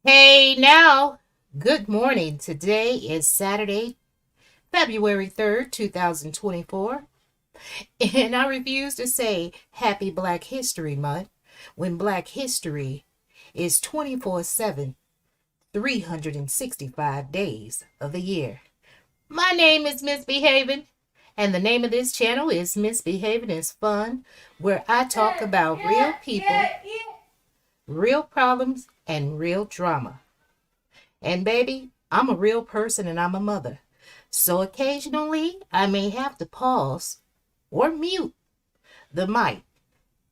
Hey now, good morning. Today is Saturday, February 3rd, 2024, and I refuse to say Happy Black History Month when Black History is 24/7, 365 days of the year. My name is Misbehaving, and the name of this channel is Misbehaving is Fun, where I talk about real people, real problems, and real drama. And baby, I'm a real person and I'm a mother. So occasionally I may have to pause or mute the mic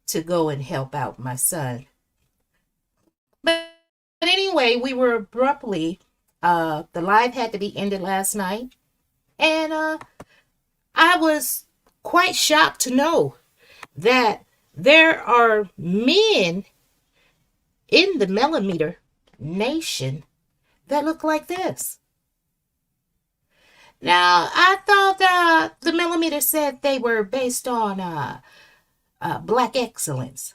to go and help out my son. But anyway, we were abruptly, the live had to be ended last night. And I was quite shocked to know that there are men in the Melometer Nation that look like this. Now, I thought the Melometer said they were based on black excellence.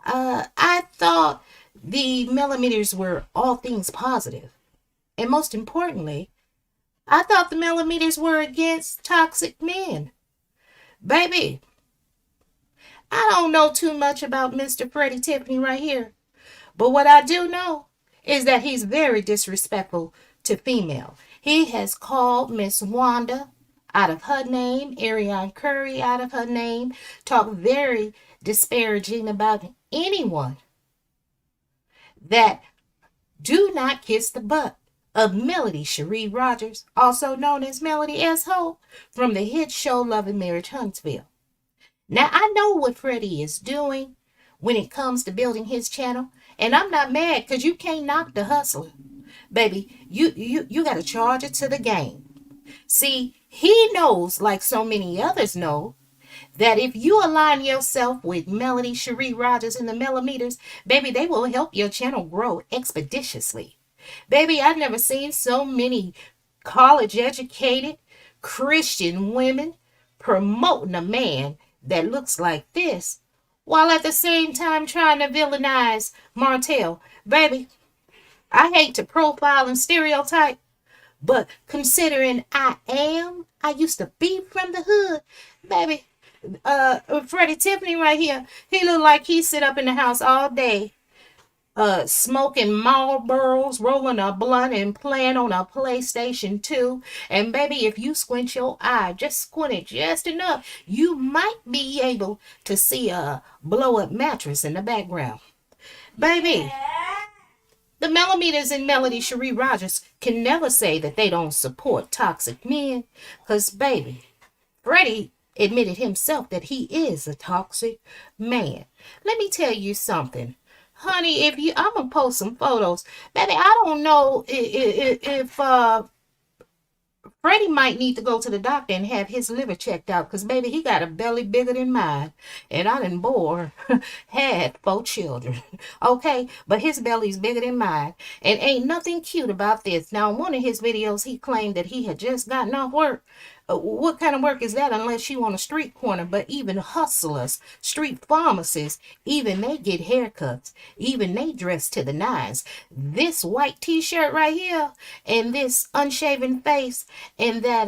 I thought the Melometers were all things positive. And most importantly, I thought the Melometers were against toxic men. Baby, I don't know too much about Mr. Freddy Tiffany right here. But what I do know is that he's very disrespectful to female. He has called Miss Wanda out of her name, Ariane Curry out of her name, talked very disparaging about anyone that do not kiss the butt of Melody Shari Rodgers, also known as Melody S. Holt, from the hit show Love and Marriage Huntsville. Now, I know what Freddie is doing when it comes to building his channel, and I'm not mad because you can't knock the hustler. Baby, you got to charge it to the game. See, he knows, like so many others know, that if you align yourself with Melody Shari Rodgers and the Melometers, baby, they will help your channel grow expeditiously. Baby, I've never seen so many college-educated Christian women promoting a man that looks like this, while at the same time trying to villainize Martell. Baby, I hate to profile and stereotype, but considering I used to be from the hood, baby, Freddy Tiffany right here, he look like he sit up in the house all day, smoking Marlboros, rolling a blunt, and playing on a PlayStation 2. And baby, if you squint your eye, just squint it just enough, you might be able to see a blow-up mattress in the background. Baby, the Melometers and Melody Shari Rodgers can never say that they don't support toxic men, because baby, Freddie admitted himself that he is a toxic man. Let me tell you something. Honey, I'm going to post some photos. Baby, I don't know if Freddie might need to go to the doctor and have his liver checked out, because, baby, he got a belly bigger than mine. And I done had 4 children. Okay? But his belly's bigger than mine. And ain't nothing cute about this. Now, in one of his videos, he claimed that he had just gotten off work. What kind of work is that unless you on a street corner? But even hustlers, street pharmacists, even they get haircuts. Even they dress to the nines. This white t-shirt right here and this unshaven face and that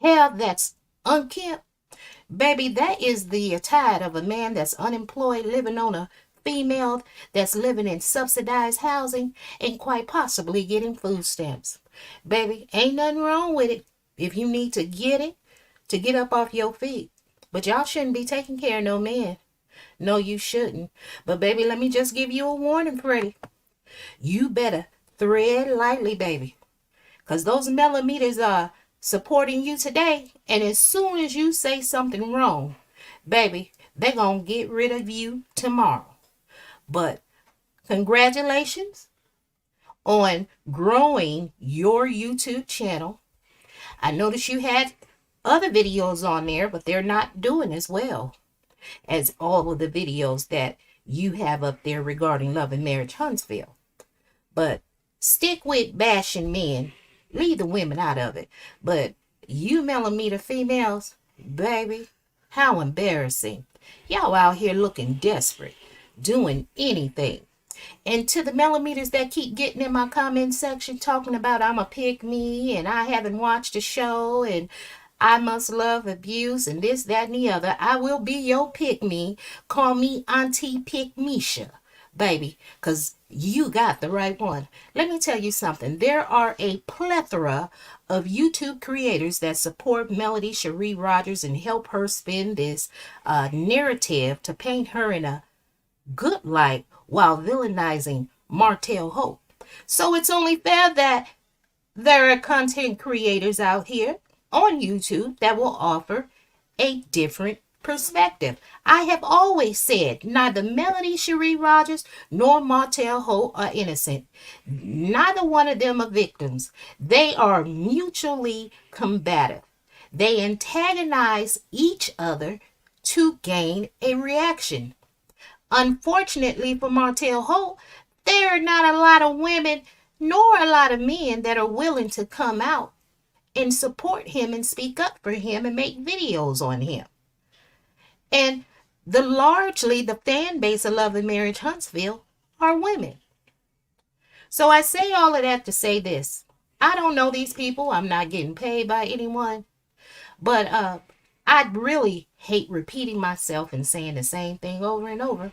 hair that's unkempt, baby, that is the attire of a man that's unemployed, living on a female that's living in subsidized housing and quite possibly getting food stamps. Baby, ain't nothing wrong with it if you need to get it to get up off your feet. But y'all shouldn't be taking care of no man. No, you shouldn't. But baby, let me just give you a warning, Freddie. You better thread lightly, baby. Because those Melometers are supporting you today. And as soon as you say something wrong, baby, they're going to get rid of you tomorrow. But congratulations on growing your YouTube channel. I noticed you had other videos on there, but they're not doing as well as all of the videos that you have up there regarding Love and Marriage Huntsville. But stick with bashing men. Leave the women out of it. But you Melometer females, baby, how embarrassing. Y'all out here looking desperate. doing anything. And to the Melometers that keep getting in my comment section talking about I'm a pick me and I haven't watched a show and I must love abuse and this, that, and the other, I will be your pick me. Call me Auntie Pick Misha, baby, because you got the right one. Let me tell you something. There are a plethora of YouTube creators that support Melody Shari Rodgers and help her spin this narrative to paint her in a good light while villainizing Martell Holt. So it's only fair that there are content creators out here on YouTube that will offer a different perspective. I have always said neither Melody Shari Rodgers nor Martell Holt are innocent. Neither one of them are victims. They are mutually combative. They antagonize each other to gain a reaction. Unfortunately for Martell Holt, there are not a lot of women nor a lot of men that are willing to come out and support him and speak up for him and make videos on him. And largely the fan base of Love and Marriage Huntsville are women. So I say all of that to say this. I don't know these people. I'm not getting paid by anyone. But I really hate repeating myself and saying the same thing over and over.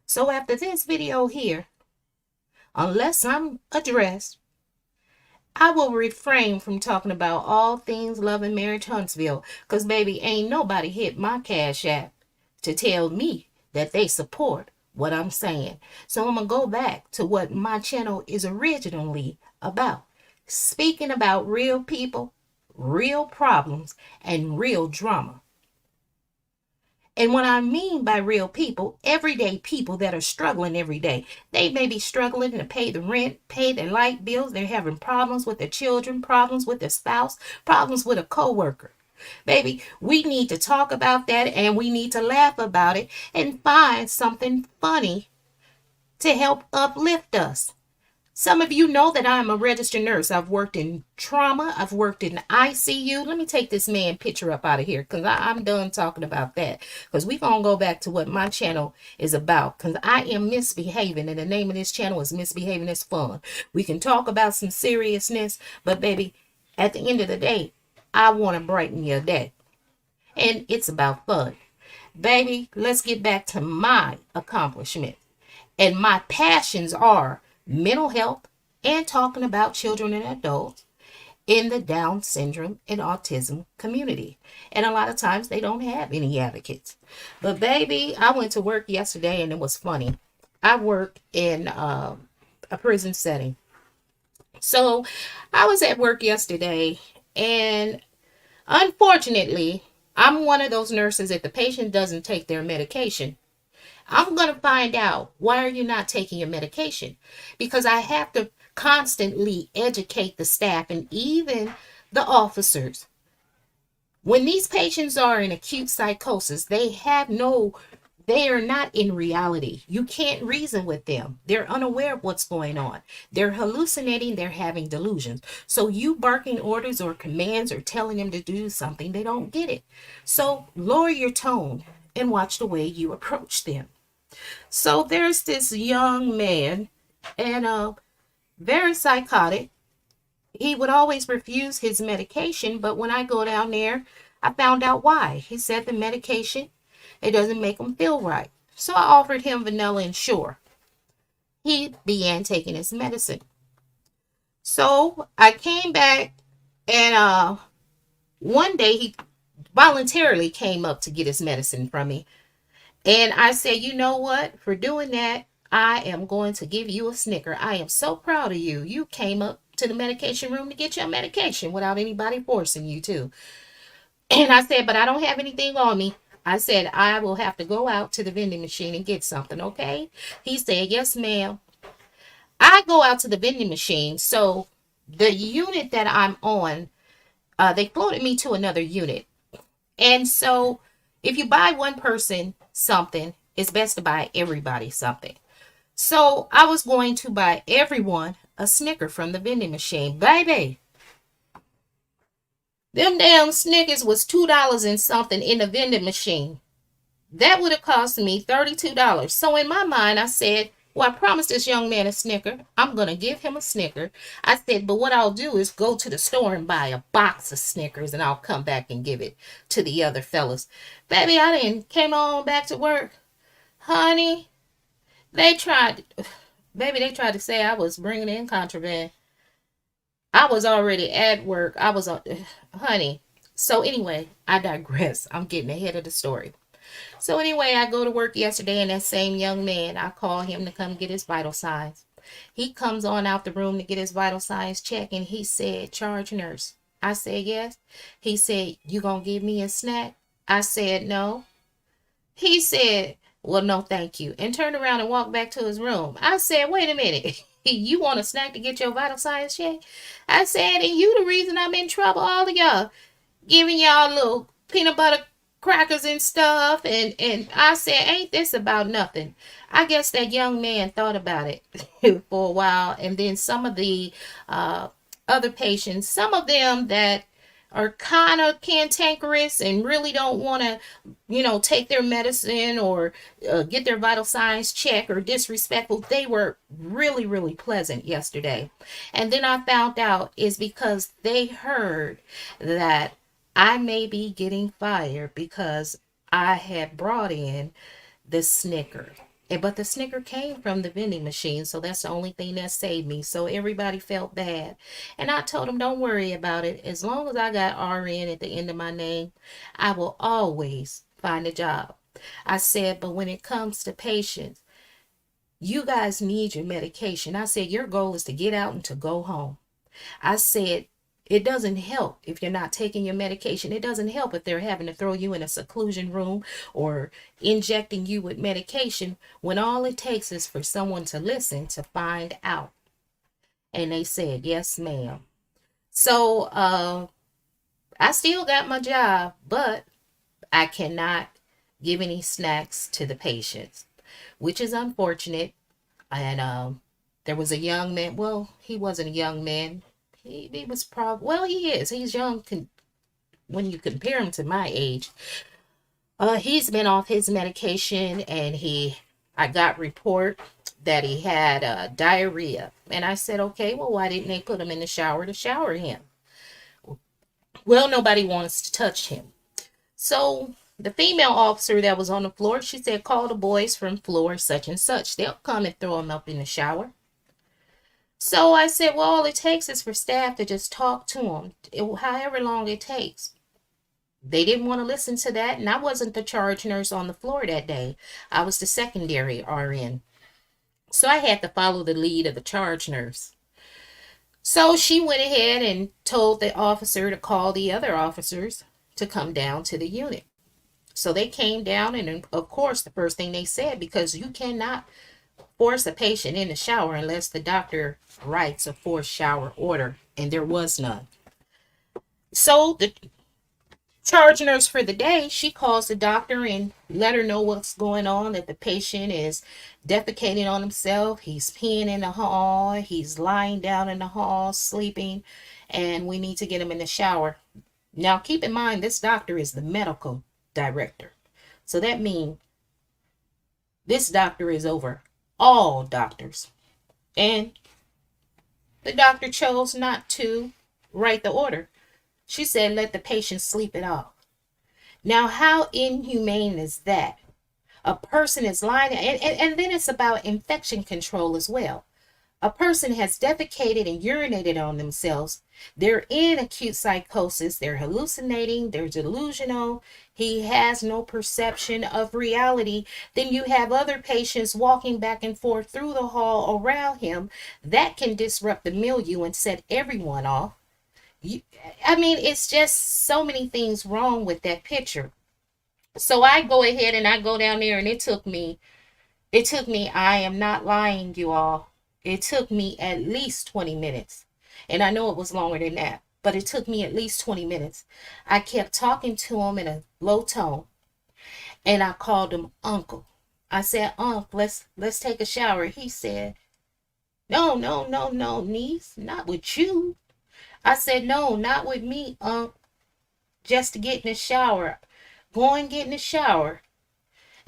So after this video here, unless I'm addressed, I will refrain from talking about all things Love and Marriage Huntsville. Because, baby, ain't nobody hit my Cash App to tell me that they support what I'm saying. So I'm going to go back to what my channel is originally about. Speaking about real people, real problems, and real drama. And what I mean by real people, everyday people that are struggling every day. They may be struggling to pay the rent, pay their light bills. They're having problems with their children, problems with their spouse, problems with a coworker. Baby, we need to talk about that and we need to laugh about it and find something funny to help uplift us. Some of you know that I'm a registered nurse. I've worked in trauma. I've worked in ICU. Let me take this man picture up out of here because I'm done talking about that. Because we're going to go back to what my channel is about. Because I am misbehaving. And the name of this channel is Misbehaving is Fun. We can talk about some seriousness. But baby, at the end of the day, I want to brighten your day. And it's about fun. Baby, let's get back to my accomplishment. And my passions are mental health, and talking about children and adults in the Down syndrome and autism community. And a lot of times they don't have any advocates. But baby, I went to work yesterday and it was funny. I work in a prison setting. So I was at work yesterday and unfortunately, I'm one of those nurses, if the patient doesn't take their medication, I'm going to find out, why are you not taking your medication? Because I have to constantly educate the staff and even the officers. When these patients are in acute psychosis, they are not in reality. You can't reason with them. They're unaware of what's going on. They're hallucinating. They're having delusions. So you barking orders or commands or telling them to do something, they don't get it. So lower your tone and watch the way you approach them. So there's this young man and very psychotic. He would always refuse his medication, but when I go down there, I found out why. He said the medication, it doesn't make him feel right. So I offered him vanilla and sure. He began taking his medicine. So I came back and one day he voluntarily came up to get his medicine from me. And I said, you know what? For doing that, I am going to give you a snicker. I am so proud of you. You came up to the medication room to get your medication without anybody forcing you to. And I said, but I don't have anything on me. I said, I will have to go out to the vending machine and get something, okay? He said, yes, ma'am. I go out to the vending machine. So the unit that I'm on, they floated me to another unit. And so if you buy one person something, it's best to buy everybody something. So I was going to buy everyone a Snicker from the vending machine. Baby, them damn Snickers was $2 and something in the vending machine. That would have cost me $32. So in my mind, I said, well, I promised this young man a Snicker. I'm going to give him a Snicker. I said, but what I'll do is go to the store and buy a box of Snickers and I'll come back and give it to the other fellas. Baby, I didn't came on back to work. Honey, they tried, baby, they tried to say I was bringing in contraband. I was already at work. I was on, honey. So anyway, I digress. I'm getting ahead of the story. So anyway, I go to work yesterday and that same young man, I call him to come get his vital signs. He comes on out the room to get his vital signs checked and he said, charge nurse. I said, yes. He said, you gonna give me a snack? I said, no. He said, well, no, thank you. And turned around and walked back to his room. I said, wait a minute. You want a snack to get your vital signs checked? I said, and you the reason I'm in trouble, all of y'all. Giving y'all little peanut butter crackers and stuff. And I said, ain't this about nothing? I guess that young man thought about it for a while. And then some of the other patients, some of them that are kind of cantankerous and really don't want to, take their medicine or get their vital signs checked or disrespectful, they were really, really pleasant yesterday. And then I found out is because they heard that I may be getting fired because I had brought in the Snicker. But the Snicker came from the vending machine, so that's the only thing that saved me. So everybody felt bad. And I told them, don't worry about it. As long as I got RN at the end of my name, I will always find a job. I said, but when it comes to patients, you guys need your medication. I said, your goal is to get out and to go home. I said, it doesn't help if you're not taking your medication. It doesn't help if they're having to throw you in a seclusion room or injecting you with medication when all it takes is for someone to listen to find out. And they said, yes, ma'am. So I still got my job, but I cannot give any snacks to the patients, which is unfortunate. And there was a young man. Well, he wasn't a young man. He was probably, well, he is. He's young when you compare him to my age. He's been off his medication and I got report that he had diarrhea. And I said, okay, well, why didn't they put him in the shower to shower him? Well, nobody wants to touch him. So the female officer that was on the floor, she said, call the boys from floor such and such. They'll come and throw him up in the shower. So I said, well, all it takes is for staff to just talk to him, however long it takes. They didn't want to listen to that, and I wasn't the charge nurse on the floor that day. I was the secondary RN. So I had to follow the lead of the charge nurse. So she went ahead and told the officer to call the other officers to come down to the unit. So they came down, and of course, the first thing they said, because you cannot force a patient in the shower unless the doctor writes a forced shower order, and there was none. So the charge nurse for the day, she calls the doctor and let her know what's going on, that the patient is defecating on himself, he's peeing in the hall, he's lying down in the hall, sleeping, and we need to get him in the shower. Now, keep in mind, this doctor is the medical director. So that means this doctor is over all doctors. And the doctor chose not to write the order. She said, let the patient sleep it off. Now, how inhumane is that? A person is lying, and then it's about infection control as well. A person has defecated and urinated on themselves. They're in acute psychosis. They're hallucinating. They're delusional. He has no perception of reality. Then you have other patients walking back and forth through the hall around him. That can disrupt the milieu and set everyone off. It's just so many things wrong with that picture. So I go ahead and I go down there, and it took me, I am not lying, you all. It took me at least 20 minutes. And I know it was longer than that, but it took me at least 20 minutes. I kept talking to him in a low tone, and I called him Uncle. I said, Unc, let's take a shower. He said, no, niece, not with you. I said, no, not with me, Unc. Just to get in the shower. Go and get in the shower.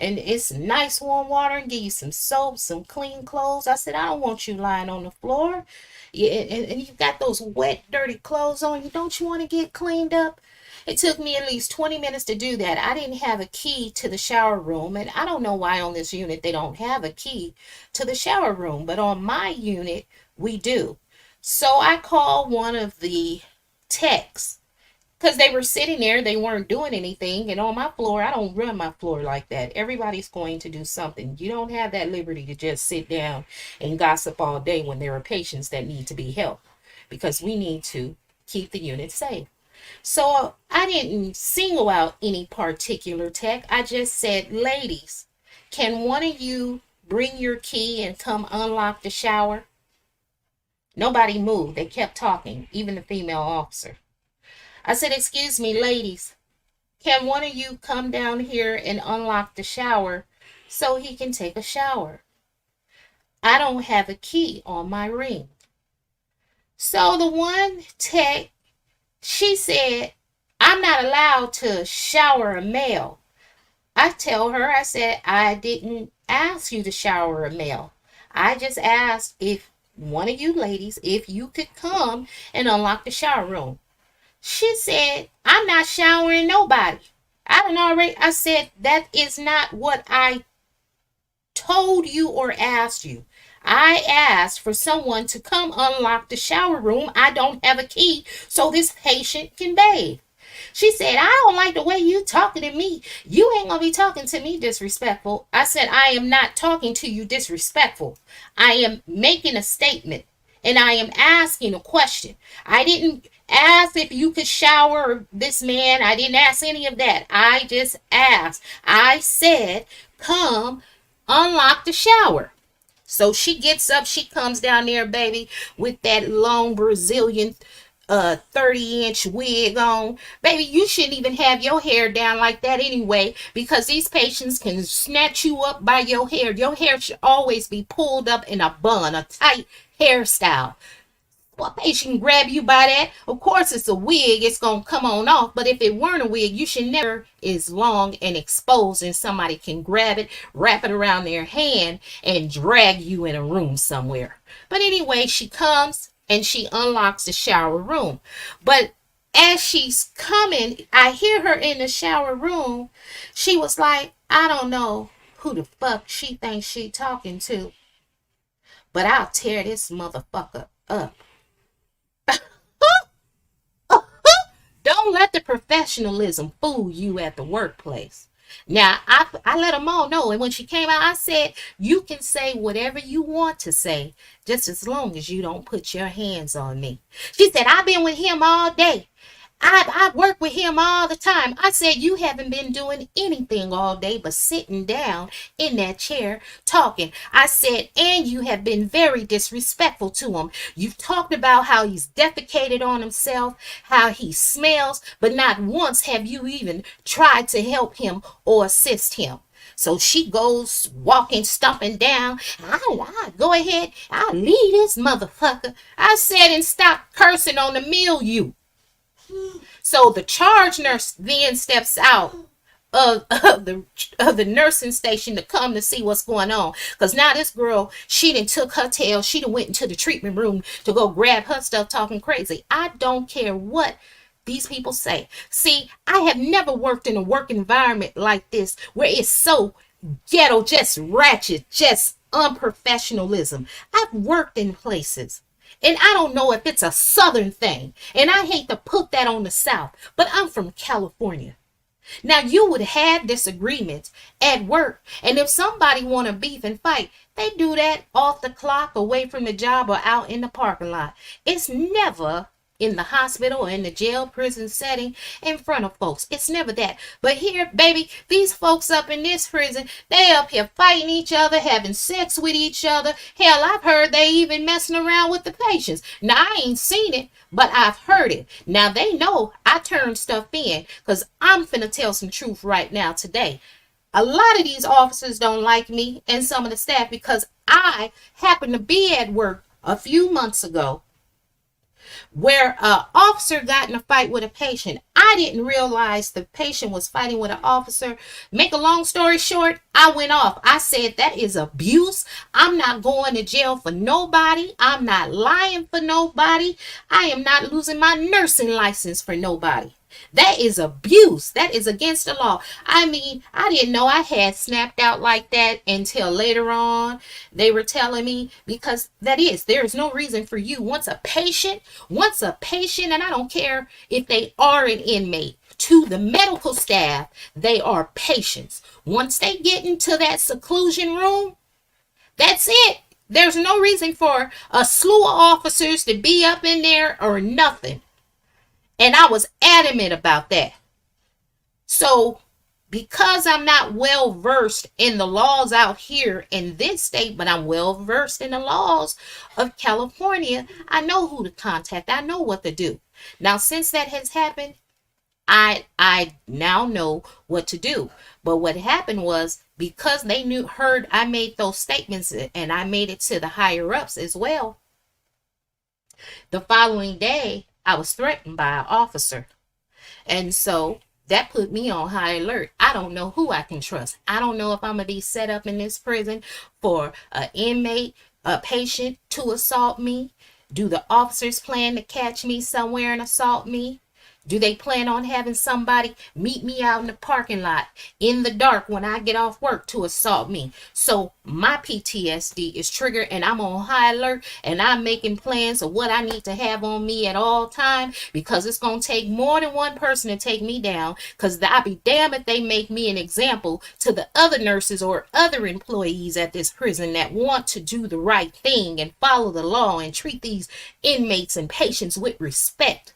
and it's nice warm water and give you some soap, some clean clothes. I said, I don't want you lying on the floor. Yeah, and you've got those wet, dirty clothes on you. Don't you want to get cleaned up? It took me at least 20 minutes to do that. I didn't have a key to the shower room, and I don't know why on this unit they don't have a key to the shower room, but on my unit, we do. So I called one of the techs because they were sitting there, they weren't doing anything. And on my floor, I don't run my floor like that. Everybody's going to do something. You don't have that liberty to just sit down and gossip all day when there are patients that need to be helped, because we need to keep the unit safe. So I didn't single out any particular tech. I just said, ladies, can one of you bring your key and come unlock the shower? Nobody moved. They kept talking, even the female officer. I said, excuse me, ladies, can one of you come down here and unlock the shower so he can take a shower? I don't have a key on my ring. So the one tech, she said, I'm not allowed to shower a male. I tell her, I said, I didn't ask you to shower a male. I just asked if one of you ladies, if you could come and unlock the shower room. She said, I'm not showering nobody. I said, that is not what I told you or asked you. I asked for someone to come unlock the shower room. I don't have a key so this patient can bathe. She said, I don't like the way you talking to me. You ain't gonna be talking to me disrespectful. I said, I am not talking to you disrespectful. I am making a statement and I am asking a question. I didn't ask if you could shower this man. I didn't ask any of that. I just asked. I said, come unlock the shower. So she gets up, she comes down there, baby, with that long Brazilian 30-inch wig on. Baby, you shouldn't even have your hair down like that anyway, because these patients can snatch you up by your hair. Your hair should always be pulled up in a bun, a tight hairstyle. Well, a patient can grab you by that. Of course, it's a wig. It's going to come on off. But if it weren't a wig, you should never is long and exposed and somebody can grab it, wrap it around their hand, and drag you in a room somewhere. But anyway, she comes and she unlocks the shower room. But as she's coming, I hear her in the shower room. She was like, I don't know who the fuck she thinks she talking to, but I'll tear this motherfucker up. Don't let the professionalism fool you at the workplace. Now, I let them all know. And when she came out, I said, you can say whatever you want to say, just as long as you don't put your hands on me. She said, I've been with him all day. I work with him all the time. I said, you haven't been doing anything all day but sitting down in that chair talking. I said, and you have been very disrespectful to him. You've talked about how he's defecated on himself, how he smells, but not once have you even tried to help him or assist him. So she goes walking, stomping down. I go ahead. I'll leave this motherfucker. I said, and stop cursing on the milieu. So the charge nurse then steps out of the nursing station to come to see what's going on. Because now this girl, she done took her tail. She done went into the treatment room to go grab her stuff talking crazy. I don't care what these people say. See, I have never worked in a work environment like this where it's so ghetto, just ratchet, just unprofessionalism. I've worked in places. And I don't know if it's a Southern thing. And I hate to put that on the South. But I'm from California. Now, you would have disagreements at work. And if somebody want to beef and fight, they do that off the clock, away from the job, or out in the parking lot. It's never in the hospital or in the jail, prison setting in front of folks. It's never that. But here, baby, these folks up in this prison, they up here fighting each other, having sex with each other. Hell, I've heard they even messing around with the patients. Now, I ain't seen it, but I've heard it. Now, they know I turn stuff in, because I'm finna tell some truth right now today. A lot of these officers don't like me and some of the staff because I happened to be at work a few months ago where an officer got in a fight with a patient. I didn't realize the patient was fighting with an officer. Make a long story short, I went off. I said that is abuse. I'm not going to jail for nobody. I'm not lying for nobody. I am not losing my nursing license for nobody. That is abuse. That is against the law. I mean, I didn't know I had snapped out like that until later on. They were telling me, because there is no reason for you. Once a patient, and I don't care if they are an inmate, to the medical staff, they are patients. Once they get into that seclusion room, that's it. There's no reason for a slew of officers to be up in there or nothing. And I was adamant about that. So, because I'm not well versed in the laws out here in this state, but I'm well versed in the laws of California, I know who to contact. I know what to do. Now, since that has happened, I now know what to do. But what happened was, because they heard I made those statements and I made it to the higher ups as well, the following day, I was threatened by an officer. And so that put me on high alert. I don't know who I can trust. I don't know if I'm going to be set up in this prison for an inmate, a patient to assault me. Do the officers plan to catch me somewhere and assault me? Do they plan on having somebody meet me out in the parking lot in the dark when I get off work to assault me? So my PTSD is triggered and I'm on high alert, and I'm making plans of what I need to have on me at all time, because it's going to take more than one person to take me down, because I'll be damned if they make me an example to the other nurses or other employees at this prison that want to do the right thing and follow the law and treat these inmates and patients with respect.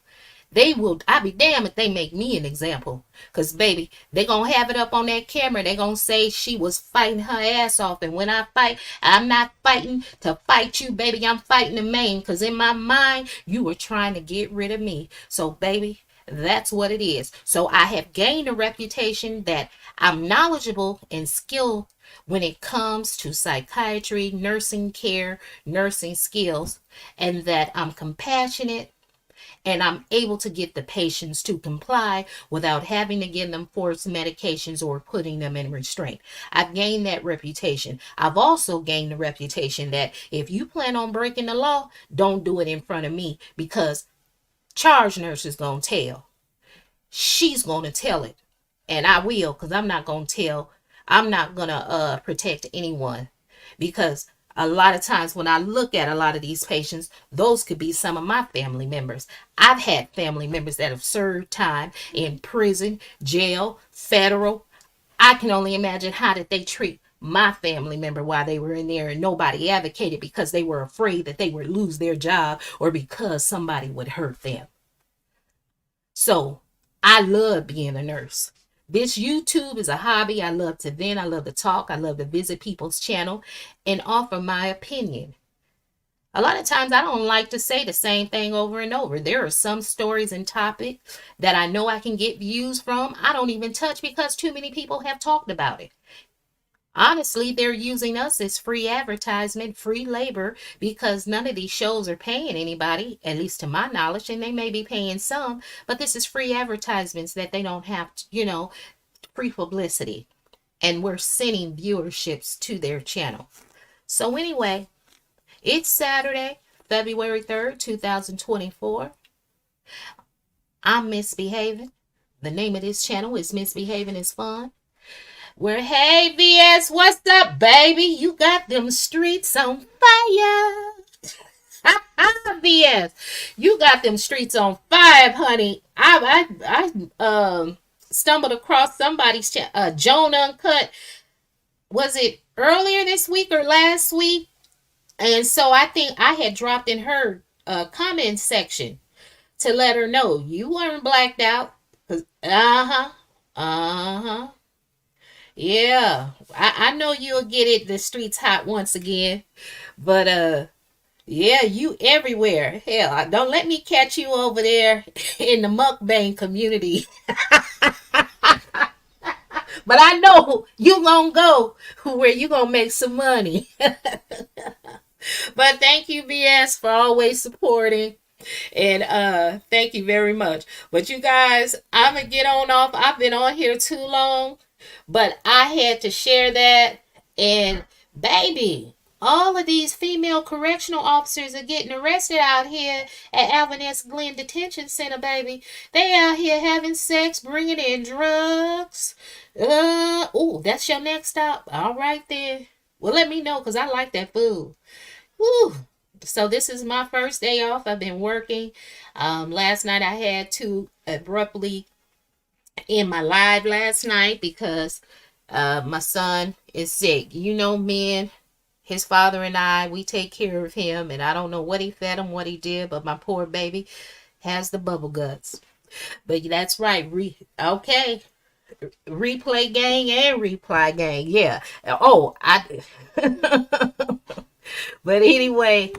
I'll be damned if they make me an example. Because, baby, they going to have it up on that camera. They going to say she was fighting her ass off. And when I fight, I'm not fighting to fight you, baby. I'm fighting to maim. Because in my mind, you were trying to get rid of me. So, baby, that's what it is. So I have gained a reputation that I'm knowledgeable and skilled when it comes to psychiatry, nursing care, nursing skills, and that I'm compassionate, and I'm able to get the patients to comply without having to give them forced medications or putting them in restraint. I've gained that reputation. I've also gained the reputation that if you plan on breaking the law, don't do it in front of me, because charge nurse is going to tell. She's going to tell it. And I will, because I'm not going to tell. I'm not going to protect anyone, because a lot of times when I look at a lot of these patients, those could be some of my family members. I've had family members that have served time in prison, jail, federal. I can only imagine how did they treat my family member while they were in there, and nobody advocated because they were afraid that they would lose their job or because somebody would hurt them. So I love being a nurse. This YouTube is a hobby. I love to vent. I love to talk. I love to visit people's channel and offer my opinion. A lot of times I don't like to say the same thing over and over. There are some stories and topics that I know I can get views from. I don't even touch because too many people have talked about it. Honestly, they're using us as free advertisement, free labor, because none of these shows are paying anybody, at least to my knowledge, and they may be paying some, but this is free advertisements that they don't have to, free publicity. And we're sending viewerships to their channel. So anyway, it's Saturday, February 3rd, 2024. I'm Misbehaving. The name of this channel is Misbehaving is Fun. Where, hey, VS, what's up, baby? You got them streets on fire. VS, you got them streets on fire, honey. I stumbled across somebody's Joan Uncut. Was it earlier this week or last week? And so I think I had dropped in her comment section to let her know you weren't blacked out. Yeah, I know you'll get it. The streets hot once again. But yeah, you everywhere. Hell, don't let me catch you over there in the mukbang community. But I know you gonna go where you gonna make some money. But thank you, BS, for always supporting. And thank you very much. But you guys, I'm gonna get on off. I've been on here too long, but I had to share that. And baby, all of these female correctional officers are getting arrested out here at Alvin S. Glenn Detention Center, baby. They out here having sex, bringing in drugs. Oh, that's your next stop. All right then. Well, let me know because I like that food. Woo. So this is my first day off. I've been working. Last night I had to abruptly end my live last night because my son is sick. You know, men, his father and I, we take care of him, and I don't know what he fed him, what he did, but my poor baby has the bubble guts. But that's right. Okay. Replay gang and reply gang. Yeah. Oh, I. But anyway,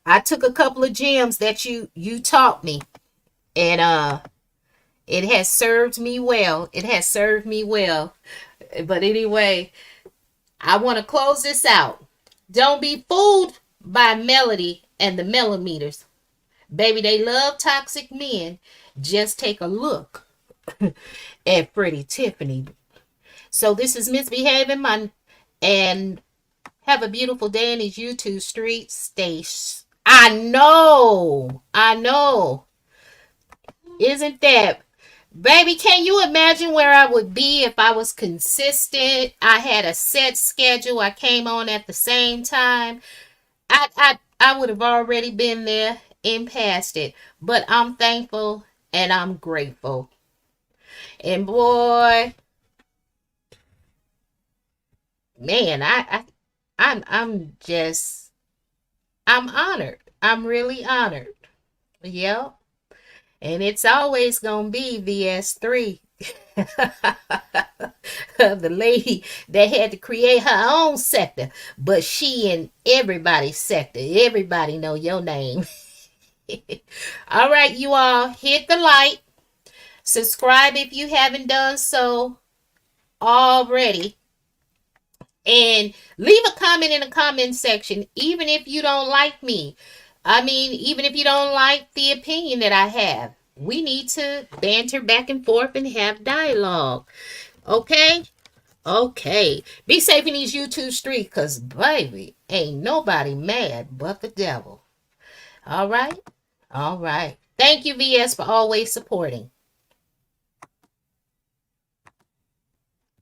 I took a couple of gems that you taught me, and it has served me well. It has served me well. But anyway, I want to close this out. Don't be fooled by Melody and the Melometers. Baby, they love toxic men. Just take a look at Freddy Tiffany. So this is Misbehaving Man, and have a beautiful day in these YouTube streets. I know. I know. Isn't that? Baby, can you imagine where I would be if I was consistent? I had a set schedule. I came on at the same time. I would have already been there and past it. But I'm thankful and I'm grateful. And boy, man, I'm honored. I'm really honored. Yep. And it's always gonna be VS3. The lady that had to create her own sector, but she in everybody's sector. Everybody know your name. All right, you all, hit the like, subscribe if you haven't done so already, and leave a comment in the comment section, even if you don't like me. I mean, even if you don't like the opinion that I have. We need to banter back and forth and have dialogue. Okay? Okay. Be safe in these YouTube streets, because, baby, ain't nobody mad but the devil. All right? All right. Thank you, VS, for always supporting.